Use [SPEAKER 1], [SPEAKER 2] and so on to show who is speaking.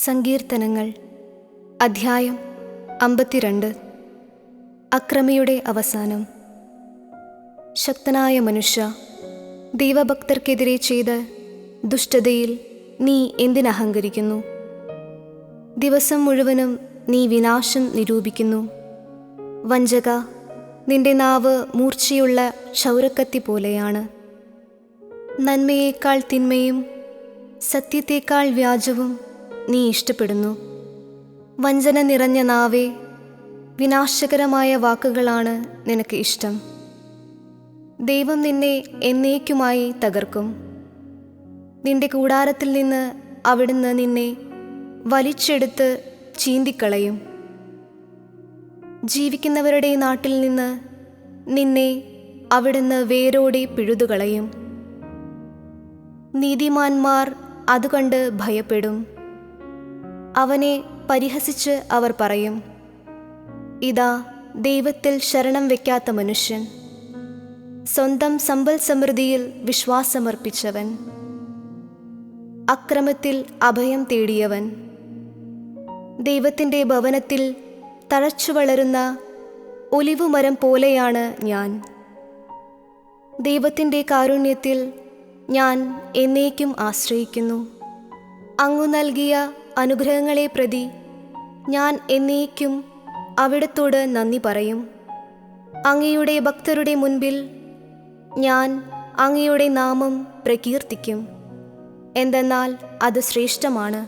[SPEAKER 1] സങ്കീർത്തനങ്ങൾ അധ്യായം 52. അക്രമിയുടെ അവസാനം. ശക്തനായ മനുഷ്യ, ദൈവഭക്തർക്കെതിരെ ചെയ്ത ദുഷ്ടതയിൽ നീ എന്തിനഹങ്കരിക്കുന്നു? ദിവസം മുഴുവനും നീ വിനാശം നിരൂപിക്കുന്നു. വഞ്ചക, നിന്റെ നാവ് മൂർച്ചയുള്ള ക്ഷൗരക്കത്തി പോലെയാണ്. നന്മയേക്കാൾ തിന്മയും സത്യത്തേക്കാൾ വ്യാജവും നീ ഇഷ്ടപ്പെടുന്നു. വഞ്ചന നിറഞ്ഞ നാവേ, വിനാശകരമായ വാക്കുകളാണ് നിനക്ക് ഇഷ്ടം. ദൈവം നിന്നെ എന്നേക്കുമായി തകർക്കും. നിന്റെ കൂടാരത്തിൽ നിന്ന് അവിടുന്ന് നിന്നെ വലിച്ചെടുത്ത് ചീന്തിക്കളയും. ജീവിക്കുന്നവരുടെ നാട്ടിൽ നിന്ന് നിന്നെ അവിടുന്ന് വേരോടെ പിഴുതുകളയും. നീതിമാന്മാർ അതുകണ്ട് ഭയപ്പെടും. അവനെ പരിഹസിച്ച് അവർ പറയും, ഇതാ ദൈവത്തിൽ ശരണം വയ്ക്കാത്ത മനുഷ്യൻ, സ്വന്തം സമ്പൽ സമൃദ്ധിയിൽ വിശ്വാസമർപ്പിച്ചവൻ, അക്രമത്തിൽ അഭയം തേടിയവൻ. ദൈവത്തിൻ്റെ ഭവനത്തിൽ തഴച്ചു വളരുന്ന ഒലിവുമരം പോലെയാണ് ഞാൻ. ദൈവത്തിൻ്റെ കാരുണ്യത്തിൽ ഞാൻ എന്നേക്കും ആശ്രയിക്കുന്നു. അങ്ങു നൽകിയ അനുഗ്രഹങ്ങളെ പ്രതി ഞാൻ എന്നേക്കും അവിടുത്തോട് നന്ദി പറയും. അങ്ങയുടെ ഭക്തരുടെ മുൻപിൽ ഞാൻ അങ്ങയുടെ നാമം പ്രകീർത്തിക്കും, എന്തെന്നാൽ അത് ശ്രേഷ്ഠമാണ്.